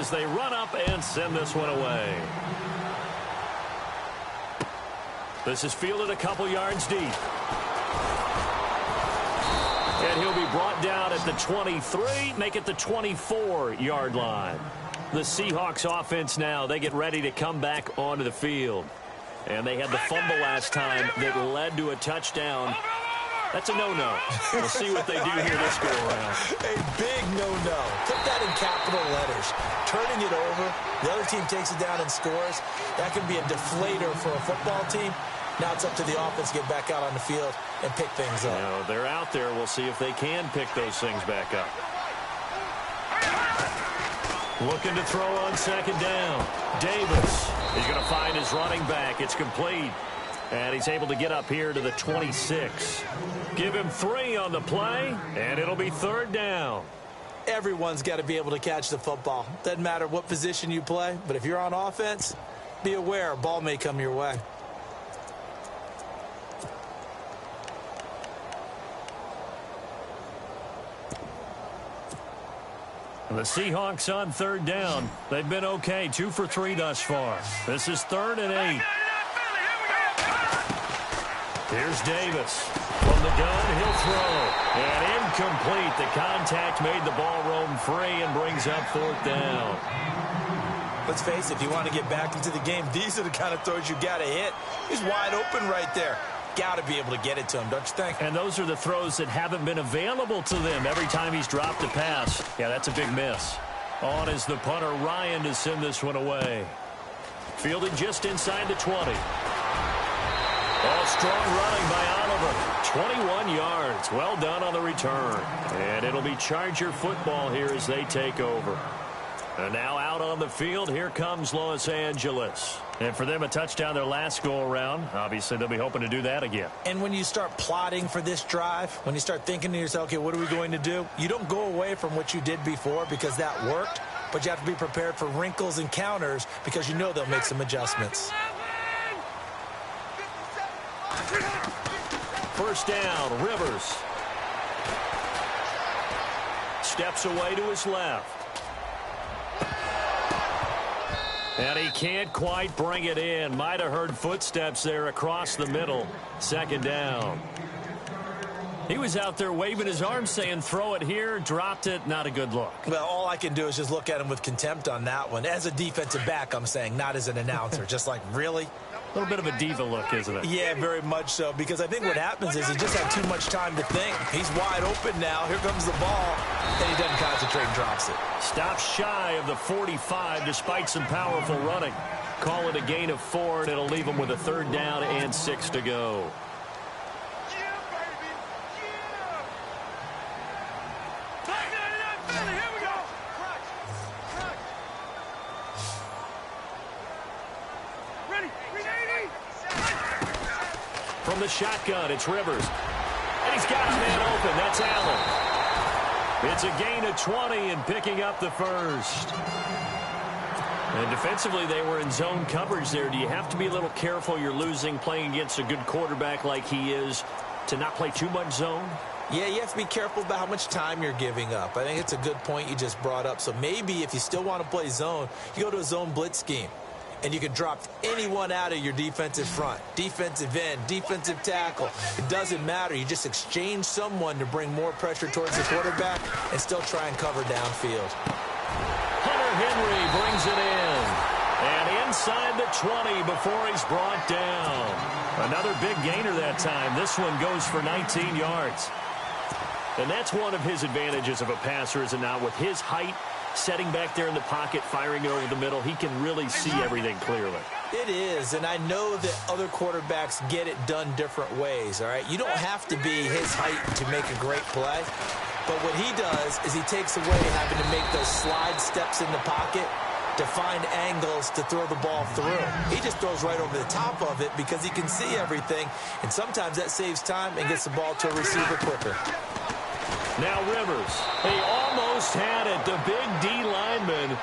as they run up and send this one away. This is fielded a couple yards deep. And he'll be brought down at the 23, make it the 24-yard line. The Seahawks offense now, they get ready to come back onto the field. And they had the fumble last time that led to a touchdown. That's a no-no. We'll see what they do here this go-around. A big no-no. Put that in capital letters. Turning it over, the other team takes it down and scores. That can be a deflator for a football team. Now it's up to the offense to get back out on the field and pick things up. You know, they're out there. We'll see if they can pick those things back up. Looking to throw on second down. Davis. He's going to find his running back. It's complete. And he's able to get up here to the 26. Give him 3 on the play, and it'll be third down. Everyone's got to be able to catch the football. Doesn't matter what position you play, but if you're on offense, be aware a ball may come your way. The Seahawks on third down. They've been okay, 2 for 3 thus far. This is 3rd and 8. Here's Davis. From the gun, he'll throw. And incomplete. The contact made the ball roam free and brings up 4th down. Let's face it, if you want to get back into the game, these are the kind of throws you got to hit. He's wide open right there. Got to be able to get it to him, don't you think? And those are the throws that haven't been available to them every time he's dropped a pass. Yeah, that's a big miss. On is the punter, Ryan, to send this one away. Fielded just inside the 20. Oh, strong running by Oliver. 21 yards. Well done on the return. And it'll be Charger football here as they take over. And now out on the field, here comes Los Angeles. And for them, a touchdown their last go-around. Obviously, they'll be hoping to do that again. And when you start plotting for this drive, when you start thinking to yourself, okay, what are we going to do? You don't go away from what you did before because that worked, but you have to be prepared for wrinkles and counters because you know they'll make some adjustments. First down, Rivers. Steps away to his left. And he can't quite bring it in. Might have heard footsteps there across the middle. Second down. He was out there waving his arms saying, throw it here, dropped it. Not a good look. Well, all I can do is just look at him with contempt on that one. As a defensive back, I'm saying, not as an announcer. Just like, really? A little bit of a diva look, isn't it? Yeah, very much so, because I think what happens is he just had too much time to think. He's wide open now. Here comes the ball, and he doesn't concentrate and drops it. Stops shy of the 45 despite some powerful running. Call it a gain of 4, and it'll leave him with a 3rd down and 6 to go. From the shotgun, it's Rivers. And he's got a man open. That's Allen. It's a gain of 20 and picking up the first. And defensively, they were in zone coverage there. Do you have to be a little careful? You're losing, playing against a good quarterback like he is, to not play too much zone? Yeah, you have to be careful about how much time you're giving up. I think it's a good point you just brought up. So maybe if you still want to play zone, you go to a zone blitz scheme. And you can drop anyone out of your defensive front. Defensive end, defensive tackle. It doesn't matter. You just exchange someone to bring more pressure towards the quarterback and still try and cover downfield. Hunter Henry brings it in. And inside the 20 before he's brought down. Another big gainer that time. This one goes for 19 yards. And that's one of his advantages of a passer, is it not? With his height, setting back there in the pocket, firing it over the middle, he can really see everything clearly. It is, and I know that other quarterbacks get it done different ways, all right? You don't have to be his height to make a great play, but what he does is he takes away having to make those slide steps in the pocket to find angles to throw the ball through. He just throws right over the top of it because he can see everything, and sometimes that saves time and gets the ball to a receiver quicker. Now Rivers, he almost had it. The big D lineman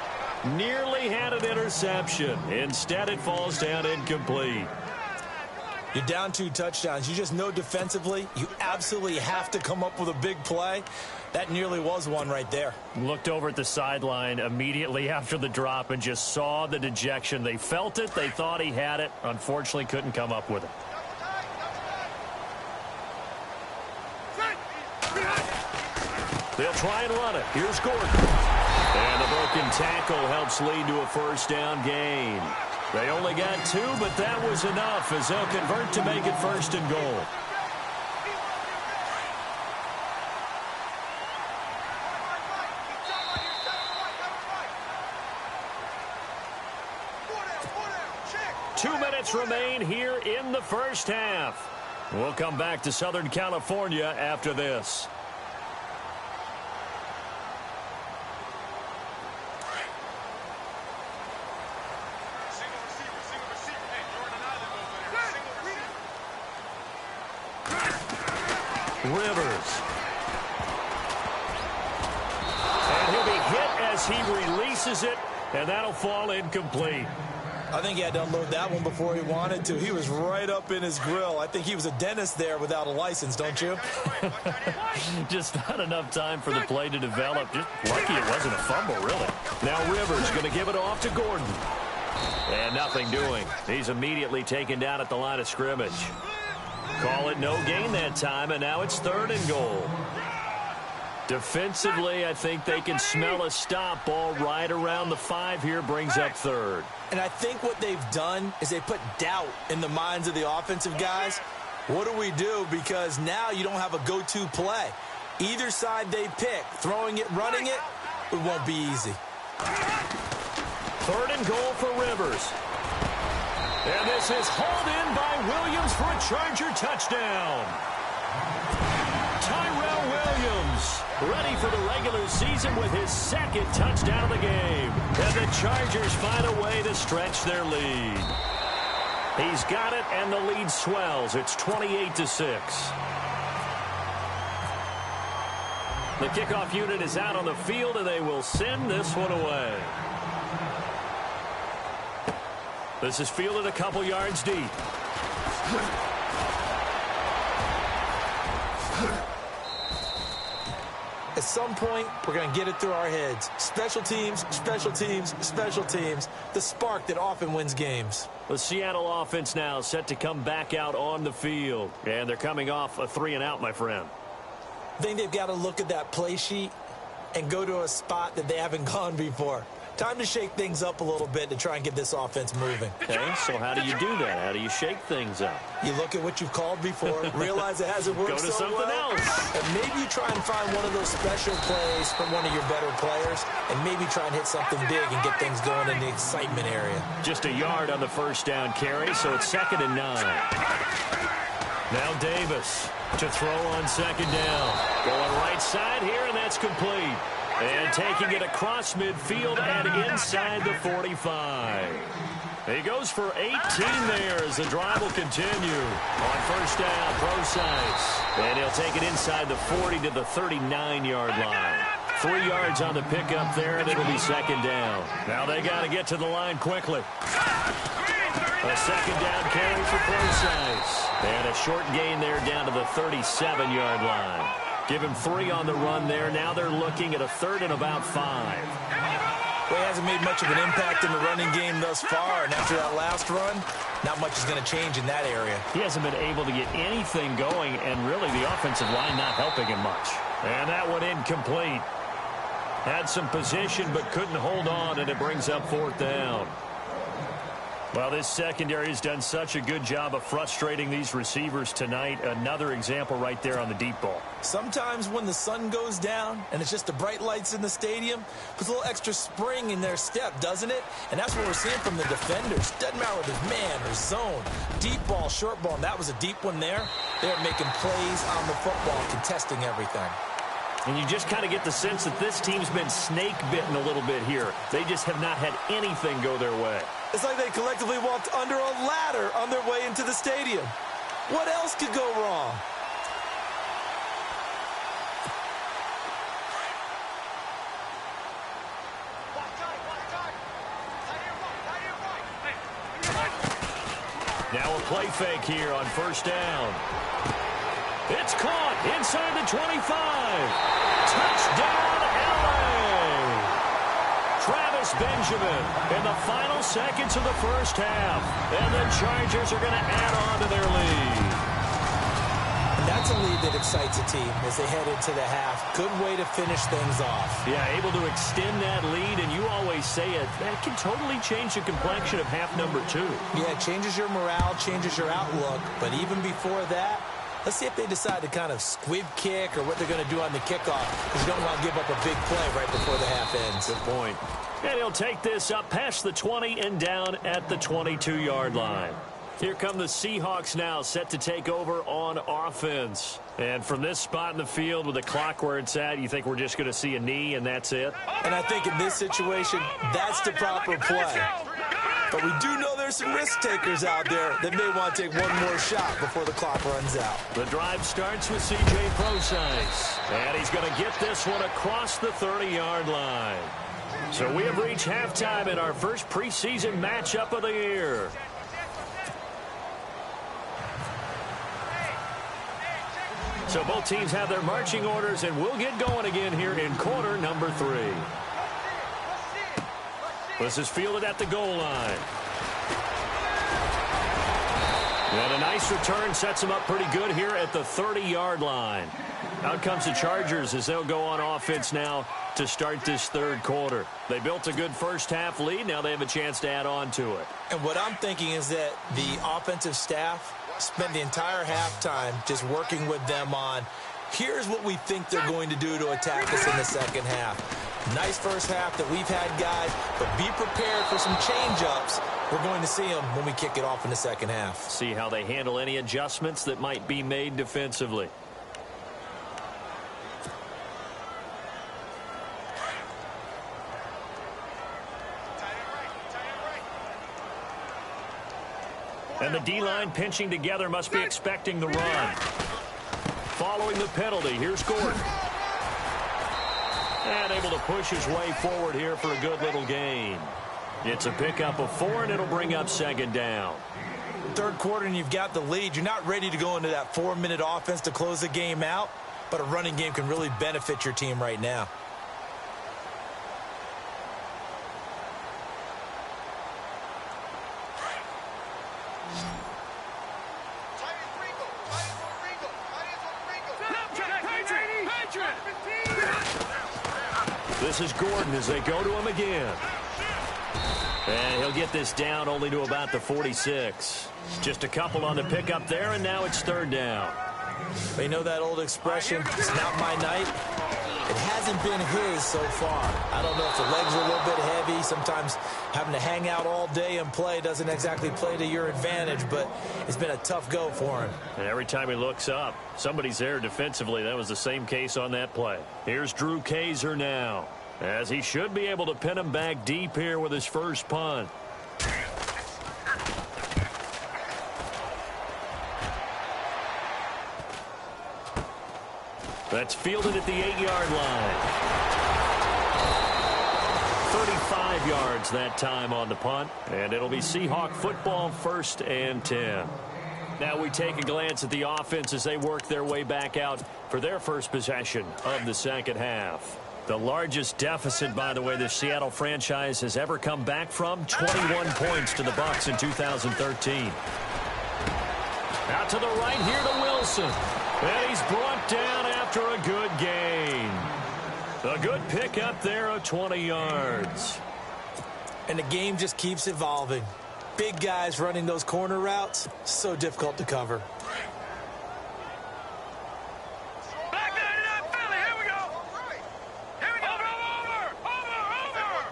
nearly had an interception. Instead, it falls down incomplete. You're down 2 touchdowns. You just know defensively you absolutely have to come up with a big play. That nearly was one right there. Looked over at the sideline immediately after the drop and just saw the dejection. They felt it. They thought he had it. Unfortunately, couldn't come up with it. They'll try and run it. Here's Gordon. And the broken tackle helps lead to a first down gain. They only got 2, but that was enough as they'll convert to make it first and goal. Two minutes remain here in the first half. We'll come back to Southern California after this. Rivers. And he'll be hit as he releases it, and that'll fall incomplete. I think he had to unload that one before he wanted to. He was right up in his grill. I think he was a dentist there without a license, don't you? Just not enough time for the play to develop. Just lucky it wasn't a fumble, really. Now Rivers going to give it off to Gordon. And nothing doing. He's immediately taken down at the line of scrimmage. Call it no gain that time, and now it's 3rd and goal. Defensively, I think they can smell a stop. Ball right around the 5 here, brings up 3rd. And I think what they've done is they put doubt in the minds of the offensive guys. What do we do? Because now you don't have a go-to play. Either side they pick, throwing it, running it, it won't be easy. 3rd and goal for Rivers. And this is hauled in by Williams for a Charger touchdown. Tyrell Williams ready for the regular season with his 2nd touchdown of the game. And the Chargers find a way to stretch their lead. He's got it, and the lead swells. It's 28-6. The kickoff unit is out on the field, and they will send this one away. This is fielded a couple yards deep. At some point, we're going to get it through our heads. Special teams, special teams, special teams. The spark that often wins games. The Seattle offense now set to come back out on the field. And they're coming off a 3-and-out, my friend. I think they've got to look at that play sheet and go to a spot that they haven't gone before. Time to shake things up a little bit to try and get this offense moving. Okay, so how do you do that? How do you shake things up? You look at what you've called before, realize it hasn't worked so well. Go to something else. And maybe you try and find one of those special plays from one of your better players, and maybe try and hit something big and get things going in the excitement area. Just a yard on the first down carry, so it's 2nd and 9. Now Davis to throw on 2nd down. Going right side here, and that's complete. And taking it across midfield and inside the 45. He goes for 18 there as the drive will continue. On first down, Procise. And he'll take it inside the 40 to the 39-yard line. 3 yards on the pickup there, and it'll be 2nd down. Now they got to get to the line quickly. A 2nd down carry for Procise. And a short gain there down to the 37-yard line. Give him 3 on the run there. Now they're looking at a 3rd and about 5. Well, he hasn't made much of an impact in the running game thus far, and after that last run, not much is going to change in that area. He hasn't been able to get anything going, and really the offensive line not helping him much. And that one incomplete. Had some position but couldn't hold on, and it brings up 4th down. Well, this secondary has done such a good job of frustrating these receivers tonight. Another example right there on the deep ball. Sometimes when the sun goes down and it's just the bright lights in the stadium, puts a little extra spring in their step, doesn't it? And that's what we're seeing from the defenders. Doesn't matter whether it's man or zone. Deep ball, short ball, and that was a deep one there. They're making plays on the football, contesting everything. And you just kind of get the sense that this team's been snake-bitten a little bit here. They just have not had anything go their way. It's like they collectively walked under a ladder on their way into the stadium. What else could go wrong? Now a play fake here on first down. It's caught inside the 25. Touchdown, LA! Travis Benjamin in the final seconds of the first half. And the Chargers are going to add on to their lead. And that's a lead that excites a team as they head into the half. Good way to finish things off. Yeah, able to extend that lead, and you always say it, that can totally change the complexion of half number 2. Yeah, it changes your morale, changes your outlook. But even before that, let's see if they decide to kind of squib kick or what they're going to do on the kickoff, because you don't want to give up a big play right before the half ends. Good point. And he'll take this up past the 20 and down at the 22-yard line. Here come the Seahawks now, set to take over on offense. And from this spot in the field with the clock where it's at, you think we're just going to see a knee and that's it? And I think in this situation, that's the proper play. But we do know there's some risk takers out there that may want to take one more shot before the clock runs out. The drive starts with C.J. Prosise. And he's going to get this one across the 30-yard line. So we have reached halftime in our first preseason matchup of the year. So both teams have their marching orders, and we'll get going again here in quarter number 3. This is fielded at the goal line. And a nice return sets them up pretty good here at the 30-yard line. Out comes the Chargers as they'll go on offense now to start this third quarter. They built a good first half lead. Now they have a chance to add on to it. And what I'm thinking is that the offensive staff spent the entire halftime just working with them on, here's what we think they're going to do to attack us in the second half. Nice first half that we've had, guys, but be prepared for some change-ups. We're going to see them when we kick it off in the second half. See how they handle any adjustments that might be made defensively. And the D-line pinching together must be expecting the run. Following the penalty, here's Gordon. And able to push his way forward here for a good little gain. It's a pickup of 4, and it'll bring up second down. Third quarter, and you've got the lead. You're not ready to go into that 4-minute offense to close the game out, but a running game can really benefit your team right now. This is Gordon as they go to him again. And he'll get this down only to about the 46. Just a couple on the pickup there, and now it's third down. They know that old expression, it's not my night. It hasn't been his so far. I don't know if the legs are a little bit heavy. Sometimes having to hang out all day and play doesn't exactly play to your advantage, but it's been a tough go for him. And every time he looks up, somebody's there defensively. That was the same case on that play. Here's Drew Kaiser now, as he should be able to pin him back deep here with his first punt. That's fielded at the 8-yard line. 35 yards that time on the punt, and it'll be Seahawk football, 1st and 10. Now we take a glance at the offense as they work their way back out for their first possession of the second half. The largest deficit, by the way, the Seattle franchise has ever come back from, 21 points to the Bucs in 2013. Out to the right here to Wilson. And he's brought down after a good gain. A good pickup there of 20 yards. And the game just keeps evolving. Big guys running those corner routes, so difficult to cover. Back there to that Philly. Here we go. Here we go. Over.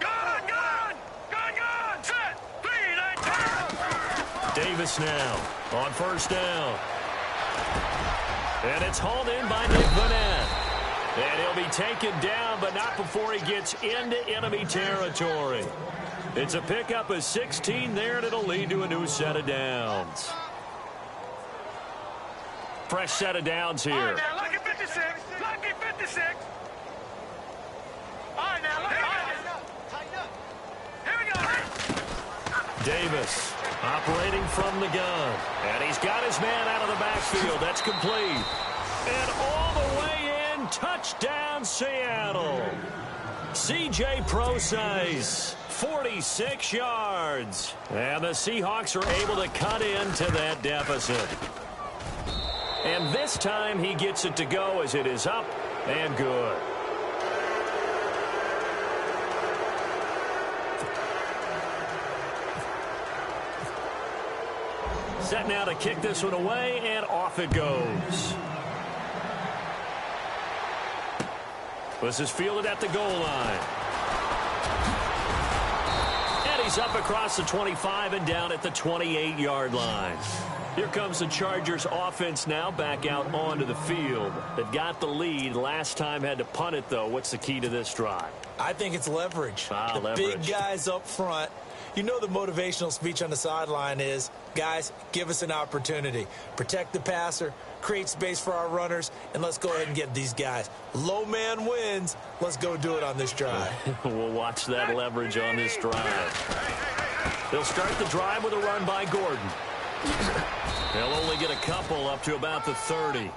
Gun. Set. 3, 9, 10. Davis now on first down. And it's hauled in by Nick Vannett. And he'll be taken down, but not before he gets into enemy territory. It's a pickup of 16 there, and it'll lead to a new set of downs. Fresh set of downs here. All right, now, lucky 56. Lucky 56. All right, now, lucky. Tighten up. Here we go. Davis Operating from the gun. And he's got his man out of the backfield. That's complete. And all the way in. Touchdown, Seattle. C.J. Prosise, 46 yards. And the Seahawks are able to cut into that deficit. And this time he gets it to go as it is up and good. Set now to kick this one away, and off it goes. This is fielded at the goal line. And he's up across the 25 and down at the 28-yard line. Here comes the Chargers offense now back out onto the field. They've got the lead. Last time had to punt it, though. What's the key to this drive? I think it's leverage. The leverage. Big guys up front. You know the motivational speech on the sideline is, guys, give us an opportunity. Protect the passer, create space for our runners, and let's go ahead and get these guys. Low man wins. Let's go do it on this drive. We'll watch that leverage on this drive. They'll start the drive with a run by Gordon. They'll only get a couple up to about the 30.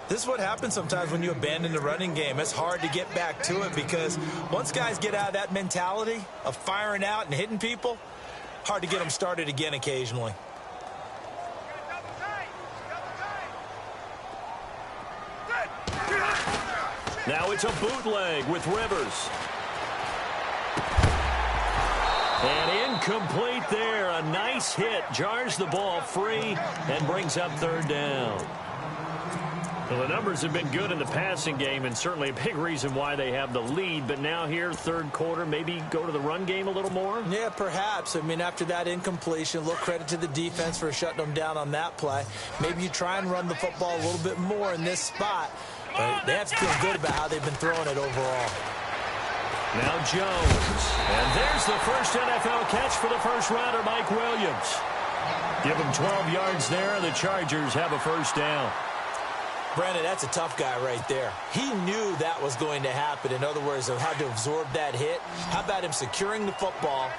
This is what happens sometimes when you abandon the running game. It's hard to get back to it because once guys get out of that mentality of firing out and hitting people, hard to get them started again occasionally. Now it's a bootleg with Rivers. And incomplete there. A nice hit. Jars the ball free and brings up third down. Well, the numbers have been good in the passing game and certainly a big reason why they have the lead. But now here, third quarter, maybe go to the run game a little more? Yeah, perhaps. I mean, after that incompletion, a little credit to the defense for shutting them down on that play. Maybe you try and run the football a little bit more in this spot. But they have to feel good about how they've been throwing it overall. Now Jones. And there's the first NFL catch for the first rounder, Mike Williams. Give him 12 yards there, and the Chargers have a first down. Brandon, that's a tough guy right there. He knew that was going to happen. In other words, of how to absorb that hit. How about him securing the football,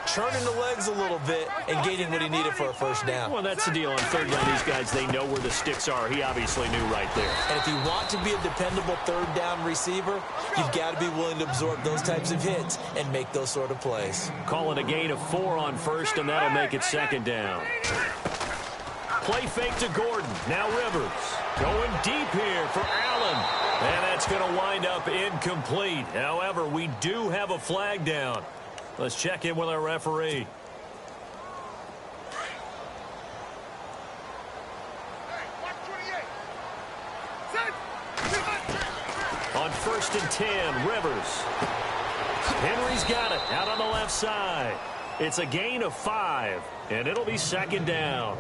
turning the legs a little bit, and getting what he needed for a first down? Well, that's the deal on third down. These guys, they know where the sticks are. He obviously knew right there. And if you want to be a dependable third down receiver, you've got to be willing to absorb those types of hits and make those sort of plays. Call it a gain of 4 on first, and that'll make it second down. Play fake to Gordon. Now Rivers. Going deep here for Allen. And that's going to wind up incomplete. However, we do have a flag down. Let's check in with our referee. On first and 10, Rivers. Henry's got it out on the left side. It's a gain of 5, and it'll be second down.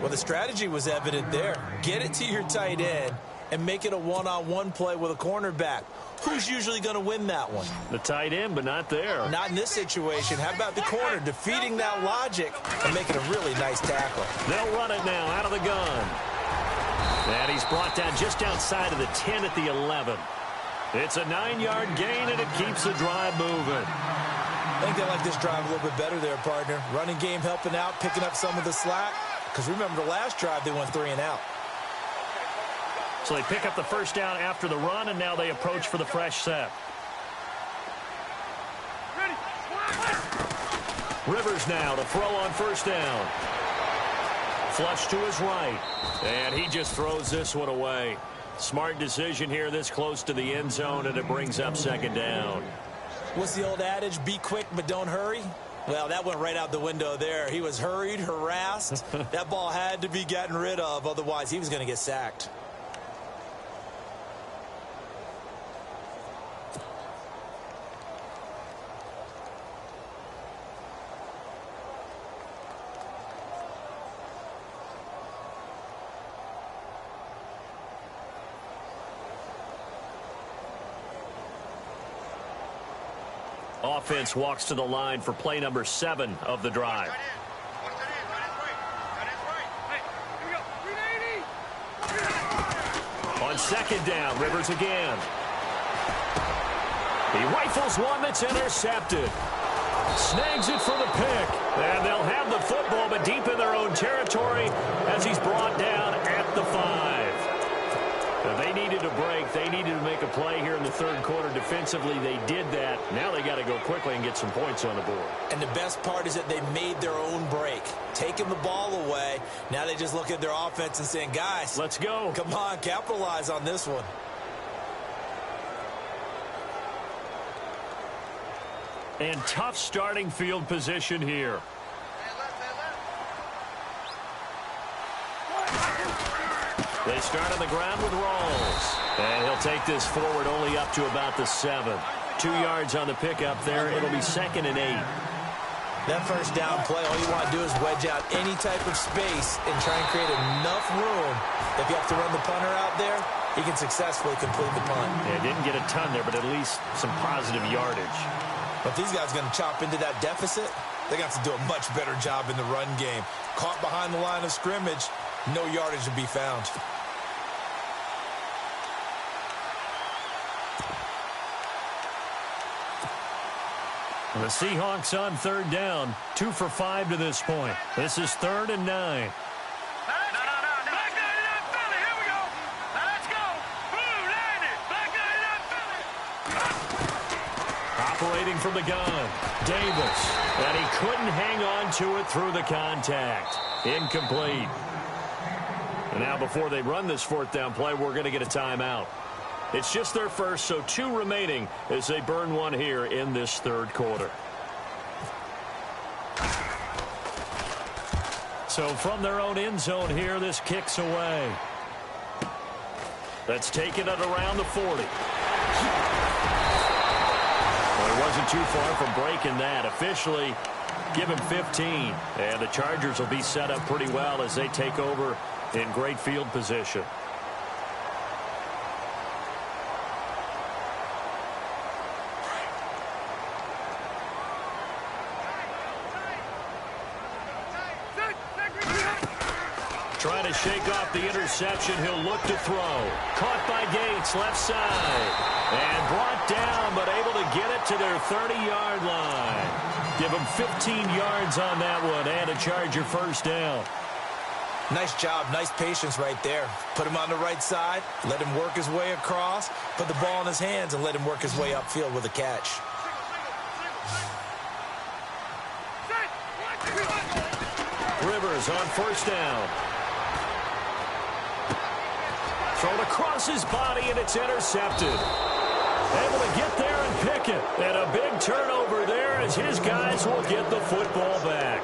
Well, the strategy was evident there. Get it to your tight end and make it a one-on-one play with a cornerback. Who's usually going to win that one? The tight end, but not there. Not in this situation. How about the corner defeating that logic and making a really nice tackle? They'll run it now out of the gun. And he's brought down just outside of the 10 at the 11. It's a 9-yard gain, and it keeps the drive moving. I think they like this drive a little bit better there, partner. Running game helping out, picking up some of the slack. Because remember, the last drive, they went 3 and out. So they pick up the first down after the run, and now they approach for the fresh set. Rivers now to throw on first down. Flush to his right. And he just throws this one away. Smart decision here this close to the end zone, and it brings up second down. What's the old adage? Be quick, but don't hurry. Well, that went right out the window there. He was hurried, harassed. That ball had to be gotten rid of. Otherwise, he was going to get sacked. Offense walks to the line for play number 7 of the drive. On second down, Rivers again. He rifles one that's intercepted. Snags it for the pick. And they'll have the football, but deep in their own territory as he's brought down at the 5. Now, they needed a break. They needed to make a play here in the third quarter. Defensively, they did that. Now they got to go quickly and get some points on the board. And the best part is that they made their own break. Taking the ball away. Now they just look at their offense and saying, guys, let's go. Come on, capitalize on this one. And tough starting field position here. They start on the ground with Rawls. And he'll take this forward only up to about the 7. 2 yards on the pickup there. It'll be 2nd and 8. That first down play, all you want to do is wedge out any type of space and try and create enough room. If you have to run the punter out there, he can successfully complete the punt. Yeah, didn't get a ton there, but at least some positive yardage. But these guys are going to chop into that deficit. They're going to have to do a much better job in the run game. Caught behind the line of scrimmage, no yardage to be found. The Seahawks on 3rd down, 2 for 5 to this point. This is 3rd and 9. Back 99 Philly, here we go. Let's go. Blue 90. Back 99 Philly. Operating from the gun, Davis. And he couldn't hang on to it through the contact. Incomplete. And now before they run this 4th down play, we're going to get a timeout. It's just their first, so 2 remaining as they burn one here in this 3rd quarter. So from their own end zone here, this kicks away. That's taken at around the 40. Well, he wasn't too far from breaking that. Officially, give him 15. And the Chargers will be set up pretty well as they take over in great field position. Trying to shake off the interception. He'll look to throw. Caught by Gates, left side. And brought down, but able to get it to their 30-yard line. Give him 15 yards on that one, and a Charger first down. Nice job, nice patience right there. Put him on the right side, let him work his way across, put the ball in his hands, and let him work his way upfield with a catch. Rivers on 1st down. Thrown across his body, and it's intercepted. Able to get there and pick it. And a big turnover there as his guys will get the football back.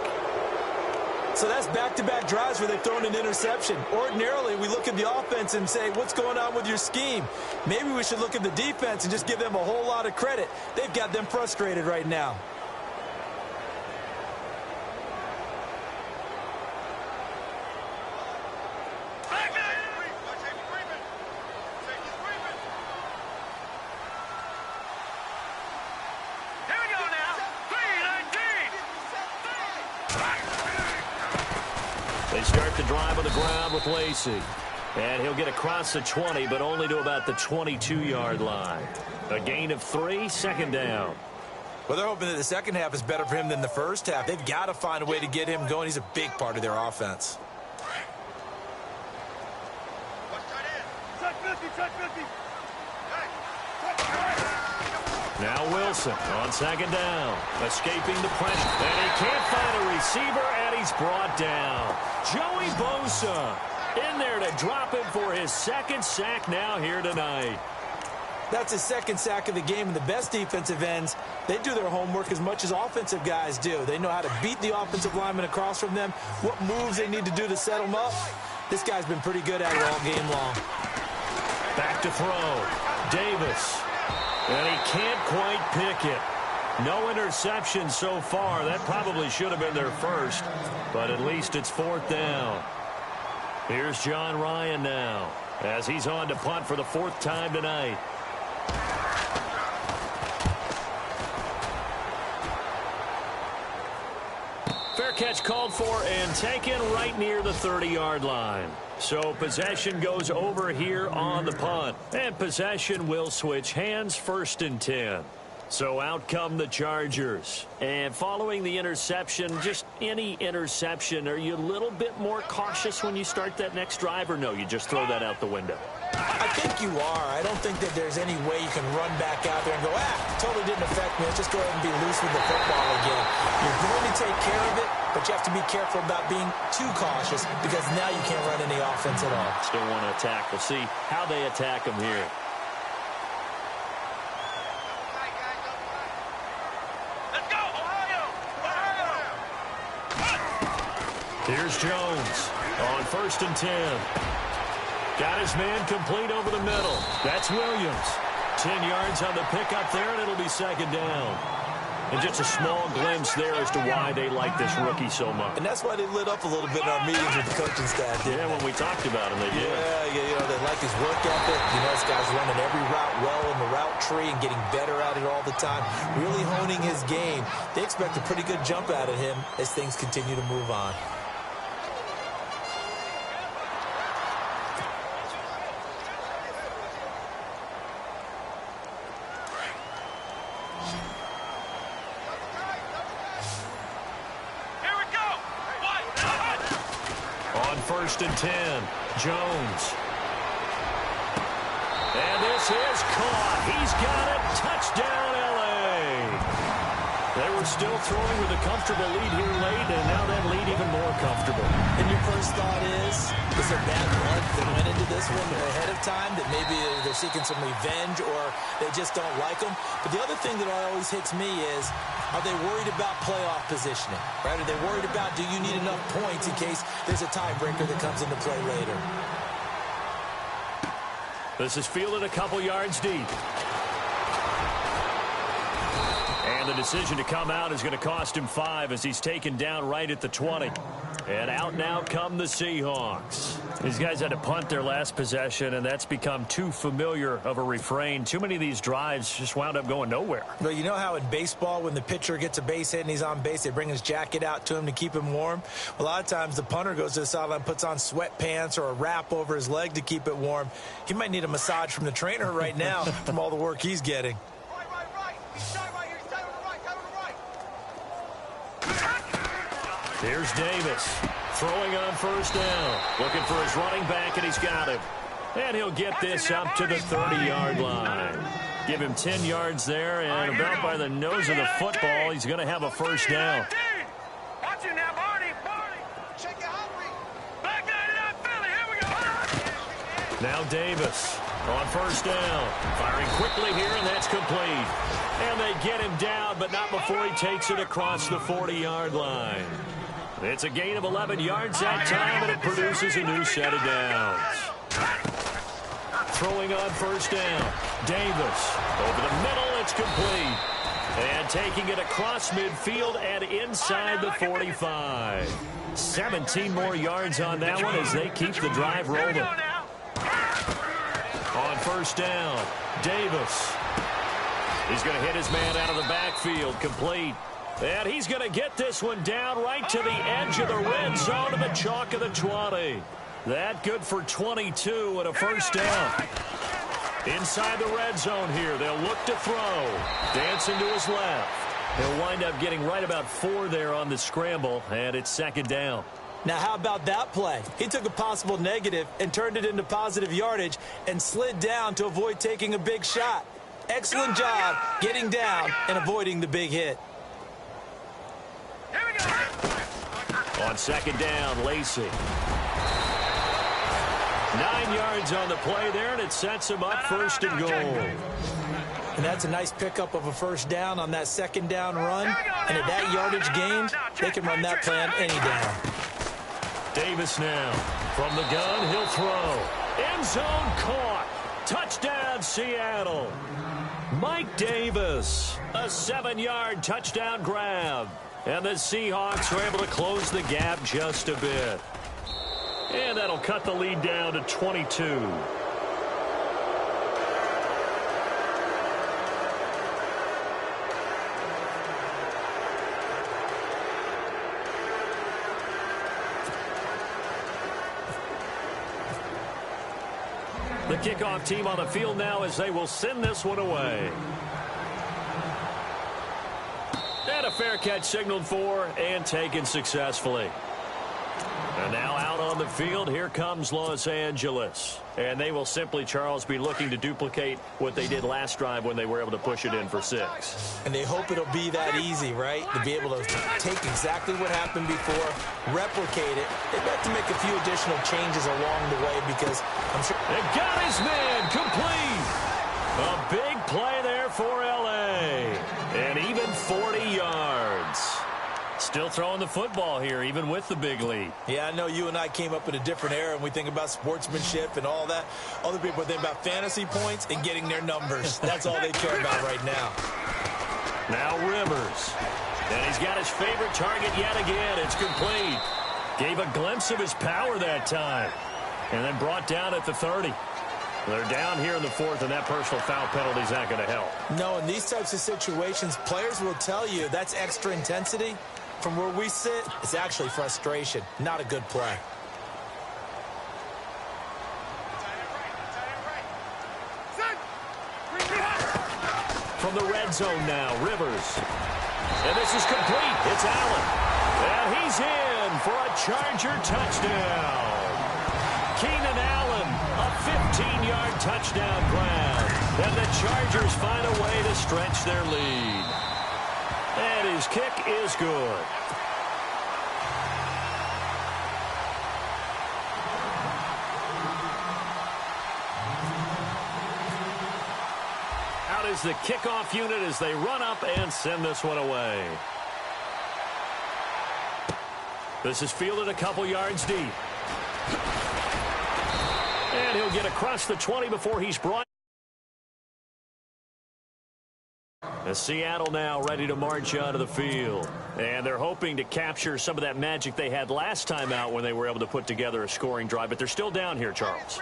So that's back-to-back drives where they've thrown an interception. Ordinarily, we look at the offense and say, what's going on with your scheme? Maybe we should look at the defense and just give them a whole lot of credit. They've got them frustrated right now. They start the drive on the ground with Lacey. And he'll get across the 20, but only to about the 22-yard line. A gain of 3, 2nd down. Well, they're hoping that the second half is better for him than the first half. They've got to find a way to get him going. He's a big part of their offense. Now Wilson on 2nd down. Escaping the pressure. And he can't find a receiver, and he's brought down. Joey Bosa in there to drop him for his 2nd sack now here tonight. That's his 2nd sack of the game, and the best defensive ends, they do their homework as much as offensive guys do. They know how to beat the offensive lineman across from them, what moves they need to do to set them up. This guy's been pretty good at it all game long. Back to throw. Davis. And he can't quite pick it. No interception so far. That probably should have been their first, but at least it's 4th down. Here's John Ryan now as he's on to punt for the 4th time tonight. Fair catch called for and taken right near the 30-yard line. So possession goes over here on the punt. And possession will switch hands, 1st and 10. So out come the Chargers. And following the interception, just any interception, are you a little bit more cautious when you start that next drive, or no, you just throw that out the window? I think you are. I don't think that there's any way you can run back out there and go, totally didn't affect me. Let's just go ahead and be loose with the football again. You're going to take care of it, but you have to be careful about being too cautious because now you can't run any offense at all. Still want to attack. We'll see how they attack them here. Here's Jones on 1st and 10. Got his man complete over the middle. That's Williams. 10 yards on the pickup there, and it'll be 2nd down. And just a small glimpse there as to why they like this rookie so much. And that's why they lit up a little bit in our meetings with the coaching staff, didn't they? When we talked about him, they did. Yeah, they like his work ethic. This guy's running every route well in the route tree and getting better at it all the time, really honing his game. They expect a pretty good jump out of him as things continue to move on. On 1st and 10, Jones. And this is caught. He's got it. Touchdown, L.A. They were still throwing with a comfortable lead here late, and now that lead even more comfortable. And your first thought is there bad blood that went into this one ahead of time, that maybe they're seeking some revenge or they just don't like them? But the other thing that always hits me is, are they worried about playoff positioning, right? Are they worried about, do you need enough points in case there's a tiebreaker that comes into play later? This is fielded a couple yards deep. And the decision to come out is going to cost him 5 as he's taken down right at the 20. And out now come the Seahawks. These guys had to punt their last possession, and that's become too familiar of a refrain. Too many of these drives just wound up going nowhere. Well, you know how in baseball when the pitcher gets a base hit and he's on base, they bring his jacket out to him to keep him warm? A lot of times the punter goes to the sideline, puts on sweatpants or a wrap over his leg to keep it warm. He might need a massage from the trainer right now from all the work he's getting. Here's Davis throwing on 1st down. Looking for his running back, and he's got him. And he'll get this up to the 30-yard line. Give him 10 yards there, and about by the nose of the football, he's going to have a 1st down. Watch it now, Barney. Shake it hungry. Back that Philly. Here we go. Now Davis on 1st down. Firing quickly here, and that's complete. And they get him down, but not before he takes it across the 40-yard line. It's a gain of 11 yards that time, and it produces a new set of downs. Throwing on 1st down. Davis over the middle. It's complete. And taking it across midfield and inside the 45. 17 more yards on that one as they keep the drive rolling. On 1st down, Davis. He's going to hit his man out of the backfield. Complete. And he's going to get this one down right to the edge of the red zone to the chalk of the 20. That good for 22 and a 1st down. Inside the red zone here. They'll look to throw. Dancing to his left. He'll wind up getting right about 4 there on the scramble, and it's 2nd down. Now, how about that play? He took a possible negative and turned it into positive yardage and slid down to avoid taking a big shot. Excellent job getting down and avoiding the big hit. On 2nd down, Lacey. 9 yards on the play there, and it sets him up 1st and goal. And that's a nice pickup of a 1st down on that 2nd down run. And at that yardage gained, they can run that play on any down. Davis now. From the gun, he'll throw. End zone caught. Touchdown, Seattle. Mike Davis. A 7-yard touchdown grab. And the Seahawks are able to close the gap just a bit. And that'll cut the lead down to 22. The kickoff team on the field now as they will send this one away. fair catch signaled for and taken successfully. And now out on the field, here comes Los Angeles. And they will simply, Charles, be looking to duplicate what they did last drive when they were able to push it in for 6. And they hope it'll be that easy, right? To be able to take exactly what happened before, replicate it. They've got to make a few additional changes along the way because I'm sure... They got his man complete. A big play there for L.A. And even 40 yards. Still throwing the football here, even with the big lead. Yeah, I know you and I came up in a different era, and we think about sportsmanship and all that. Other people think about fantasy points and getting their numbers. That's all they care about right now. Now Rivers. And he's got his favorite target yet again. It's complete. Gave a glimpse of his power that time. And then brought down at the 30. They're down here in the 4th, and that personal foul penalty is not going to help. No, in these types of situations, players will tell you that's extra intensity. From where we sit, it's actually frustration. Not a good play. From the red zone now, Rivers. And this is complete. It's Allen. And he's in for a Charger touchdown. Keenan Allen, a 15-yard touchdown grab. And the Chargers find a way to stretch their lead. And his kick is good. Out is the kickoff unit as they run up and send this one away. This is fielded a couple yards deep. And he'll get across the 20 before he's brought. As Seattle now ready to march out of the field. And they're hoping to capture some of that magic they had last time out when they were able to put together a scoring drive. But they're still down here, Charles.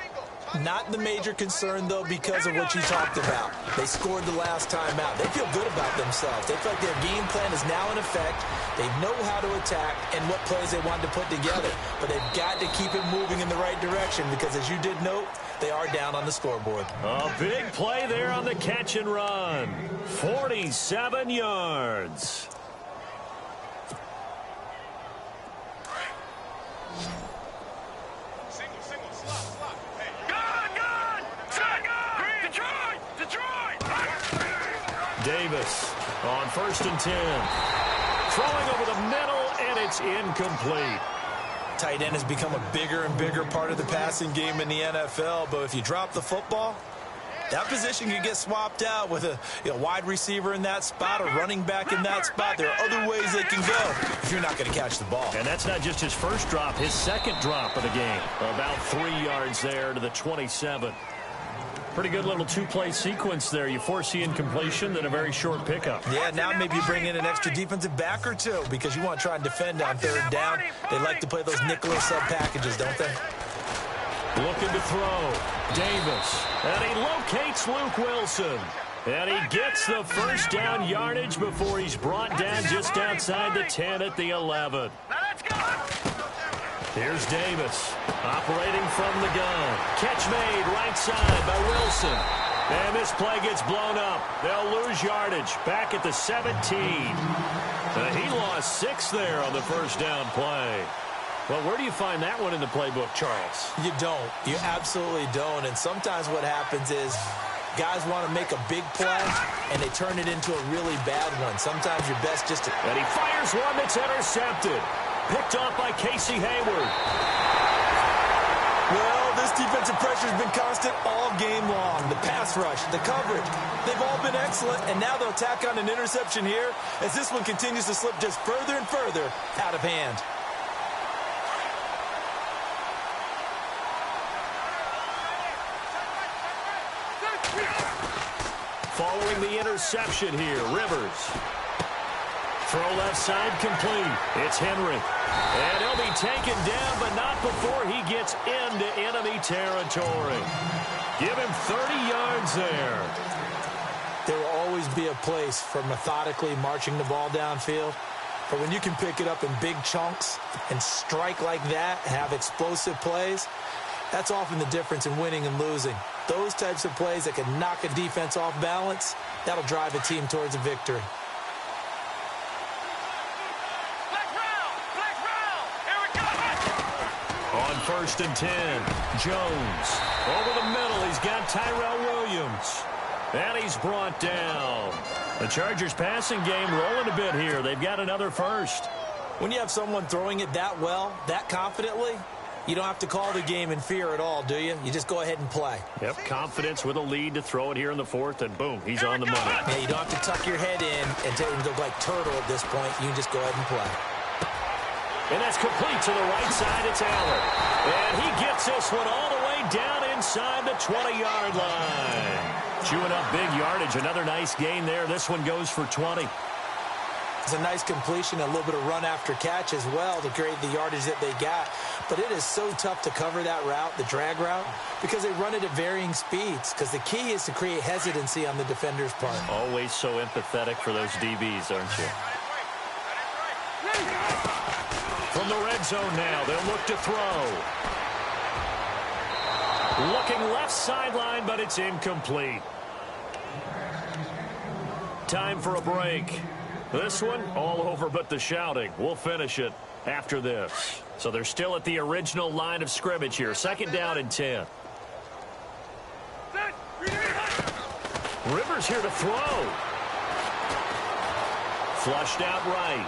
Not the major concern, though, because of what you talked about. They scored the last time out. They feel good about themselves. They feel like their game plan is now in effect. They know how to attack and what plays they want to put together. But they've got to keep it moving in the right direction because, as you did note, they are down on the scoreboard. A big play there on the catch and run. 47 yards. Davis on 1st and 10. Throwing over the middle, and it's incomplete. Tight end has become a bigger and bigger part of the passing game in the NFL, but if you drop the football, that position can get swapped out with a wide receiver in that spot, a running back in that spot. There are other ways they can go if you're not going to catch the ball. And that's not just his first drop, his second drop of the game. About 3 yards there to the 27. Pretty good little two-play sequence there. You force the incompletion, then a very short pickup. Yeah, now maybe you bring in an extra defensive back or two because you want to try and defend on 3rd down. They like to play those nickel or sub packages, don't they? Looking to throw. Davis. And he locates Luke Wilson. And he gets the first down yardage before he's brought down just outside the 10 at the 11. Here's Davis, operating from the gun. Catch made right side by Wilson. And this play gets blown up. They'll lose yardage back at the 17. He lost 6 there on the first down play. Well, where do you find that one in the playbook, Charles? You don't. You absolutely don't. And sometimes what happens is guys want to make a big play, and they turn it into a really bad one. Sometimes you're best just to... And he fires one that's intercepted. Picked off by Casey Hayward. Well, this defensive pressure has been constant all game long. The pass rush, the coverage, they've all been excellent, and now they'll tack on an interception here as this one continues to slip just further and further out of hand. Following the interception here, Rivers. Throw left side complete. It's Henry. And he'll be taken down, but not before he gets into enemy territory. Give him 30 yards there. There will always be a place for methodically marching the ball downfield. But when you can pick it up in big chunks and strike like that, have explosive plays, that's often the difference in winning and losing. Those types of plays that can knock a defense off balance, that'll drive a team towards a victory. first and 10. Jones over the middle. He's got Tyrell Williams. And he's brought down. The Chargers passing game rolling a bit here. They've got another first. When you have someone throwing it that well, that confidently, you don't have to call the game in fear at all, do you? You just go ahead and play. Yep, confidence with a lead to throw it here in the fourth, and boom, he's on the money. Yeah, you don't have to tuck your head in and look like turtle at this point. You can just go ahead and play. And that's complete to the right side. It's Allen. And he gets this one all the way down inside the 20-yard line. Chewing up big yardage. Another nice gain there. This one goes for 20. It's a nice completion, a little bit of run after catch as well to create the yardage that they got. But it is so tough to cover that route, the drag route, because they run it at varying speeds. Because the key is to create hesitancy on the defender's part. Always so empathetic for those DBs, aren't you? From the red zone now, they'll look to throw. Looking left sideline, but it's incomplete. Time for a break. This one, all over but the shouting. We'll finish it after this. So they're still at the original line of scrimmage here. Second down and 10. Rivers here to throw. Flushed out right.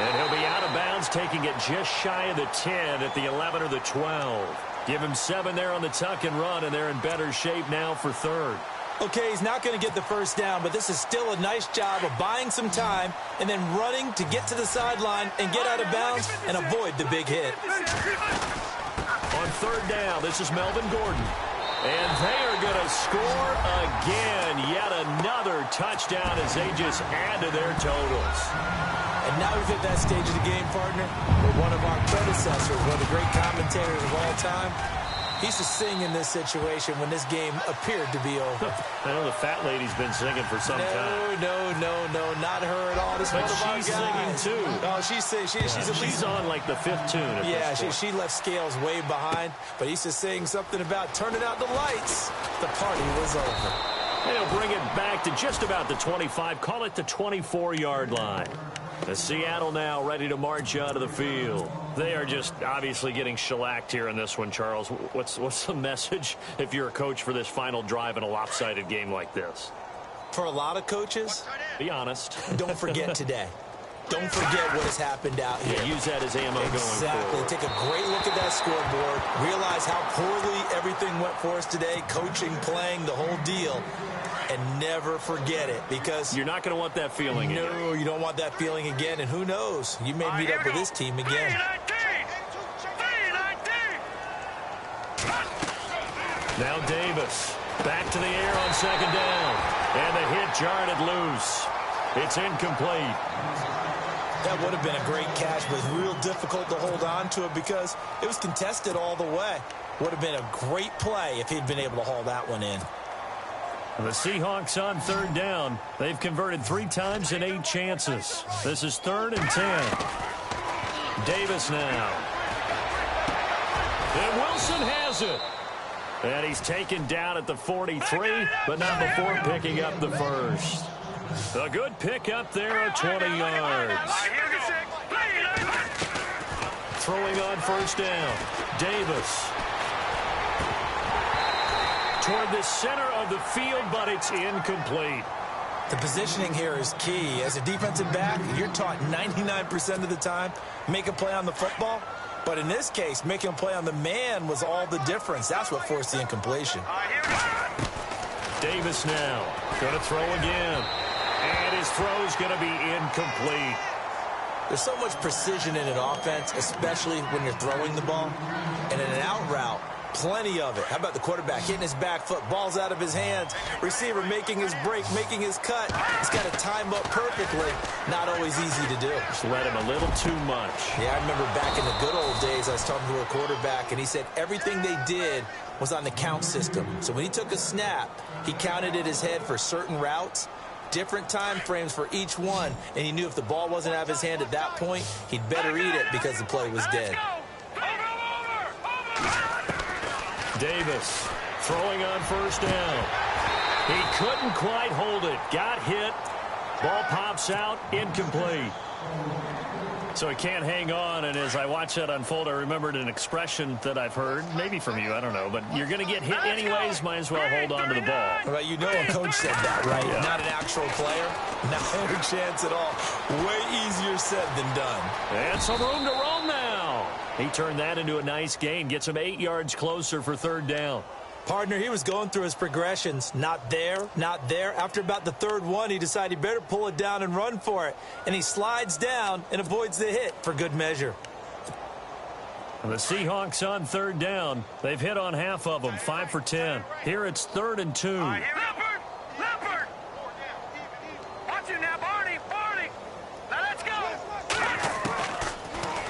And he'll be out of bounds, taking it just shy of the 10 at the 11 or the 12. Give him 7 there on the tuck and run, and they're in better shape now for third. Okay, he's not going to get the first down, but this is still a nice job of buying some time and then running to get to the sideline and get out of bounds and avoid the big hit. On third down, this is Melvin Gordon. And they are going to score again. Yet another touchdown as they just add to their totals. And now we've hit that stage of the game, partner, where one of our predecessors, one of the great commentators of all time, he used to sing in this situation when this game appeared to be over. I know the fat lady's been singing for some time. No, not her at all. This but one of our she's guys. singing too. Oh, she's on like the 5th tune. Yeah, she left Scales way behind, but he used to sing something about turning out the lights. The party was over. They'll bring it back to just about the 25. Call it the 24-yard line. The Seattle now ready to march out of the field. They are just obviously getting shellacked here in this one, Charles. What's the message if you're a coach for this final drive in a lopsided game like this? For a lot of coaches, be honest. Don't forget today. Don't forget what has happened out here. Yeah, use that as ammo going forward. Exactly. Take a great look at that scoreboard. Realize how poorly everything went for us today. Coaching, playing, the whole deal. And never forget it, because you're not going to want that feeling again. No, you don't want that feeling again. And who knows? You may meet up with this team again. Now Davis back to the air on second down. And the hit jarred it loose. It's incomplete. That would have been a great catch, but real difficult to hold on to it because it was contested all the way. Would have been a great play if he'd been able to haul that one in. The Seahawks on third down. They've converted 3 times in 8 chances. This is 3rd and 10. Davis now. And Wilson has it. And he's taken down at the 43, but not before picking up the first. A good pickup there at 20 yards. Throwing on first down. Davis. Toward the center of the field, but it's incomplete. The positioning here is key. As a defensive back, you're taught 99% of the time, make a play on the football. But in this case, making a play on the man was all the difference. That's what forced the incompletion. Davis now going to throw again. And his throw is going to be incomplete. There's so much precision in an offense, especially when you're throwing the ball. And in an out route, plenty of it. How about the quarterback hitting his back foot, ball's out of his hands, receiver making his break, making his cut. He's got to time up perfectly. Not always easy to do. Just let him a little too much. Yeah, I remember back in the good old days, I was talking to a quarterback, and he said everything they did was on the count system. So when he took a snap, he counted in his head for certain routes, different time frames for each one, and he knew if the ball wasn't out of his hand at that point, he'd better eat it because the play was dead. Davis throwing on first down. He couldn't quite hold it. Got hit. Ball pops out. Incomplete. So he can't hang on, and as I watch that unfold, I remembered an expression that I've heard, maybe from you, I don't know, but you're going to get hit anyways, might as well hold on to the ball. Well, you know a coach said that, right? Yeah. Not an actual player. Not a chance at all. Way easier said than done. And some room to roam now. He turned that into a nice gain, gets him 8 yards closer for third down. Partner, he was going through his progressions. Not there, not there. After about the third one, he decided he better pull it down and run for it. And he slides down and avoids the hit for good measure. And the Seahawks on third down. They've hit on half of them, 5 for 10. Here it's 3rd and 2. Leopard! Leopard! Watch it now, Barney! Barney! Now let's go!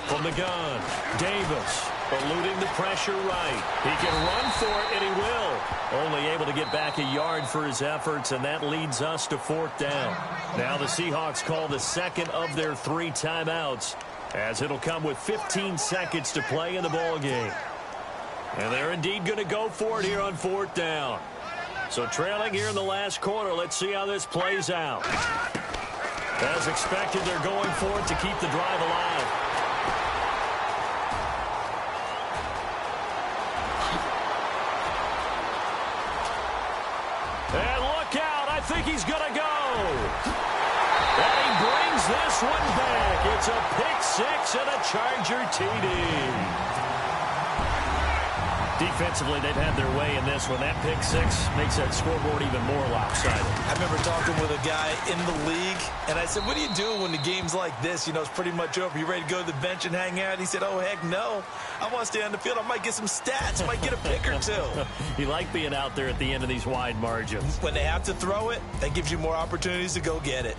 From the gun, Davis eluding the pressure right. He can run for it, and he will. Only able to get back a yard for his efforts, and that leads us to 4th down. Now the Seahawks call the second of their 3 timeouts, as it'll come with 15 seconds to play in the ballgame. And they're indeed going to go for it here on 4th down. So trailing here in the last quarter, let's see how this plays out. As expected, they're going for it to keep the drive alive. And look out, I think he's going to go. And he brings this one back. It's a pick-6 and a Charger TD. Defensively, they've had their way in this one. That pick-6 makes that scoreboard even more lopsided. I remember talking with a guy in the league, and I said, what do you do when the game's like this? You know, it's pretty much over. You ready to go to the bench and hang out? He said, oh, heck no. I want to stay on the field. I might get some stats. I might get a pick or two. You like being out there at the end of these wide margins. When they have to throw it, that gives you more opportunities to go get it.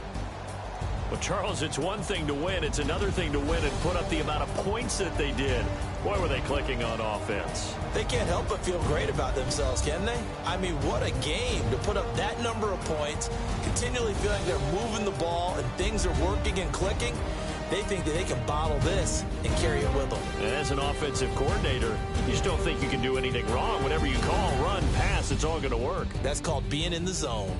Well, Charles, it's one thing to win. It's another thing to win and put up the amount of points that they did. Boy, were they clicking on offense. They can't help but feel great about themselves, can they? I mean, what a game to put up that number of points, continually feeling they're moving the ball and things are working and clicking. They think that they can bottle this and carry it with them. And as an offensive coordinator, you just don't think you can do anything wrong. Whatever you call, run, pass, it's all going to work. That's called being in the zone.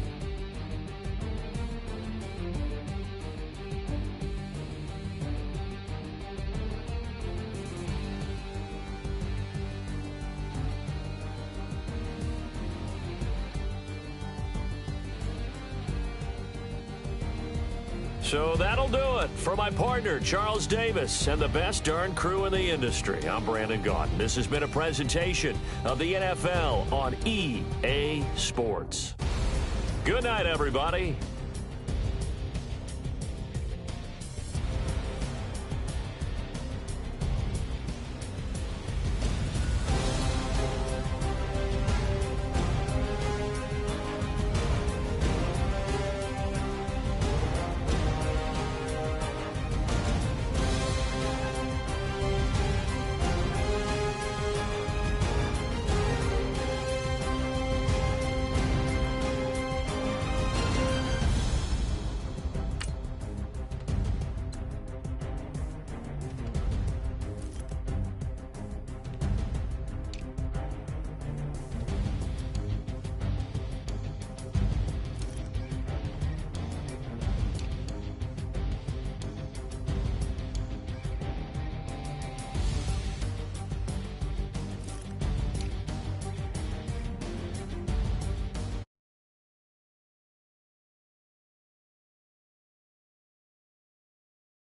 So that'll do it for my partner, Charles Davis, and the best darn crew in the industry. I'm Brandon Gaudin. This has been a presentation of the NFL on EA Sports. Good night, everybody.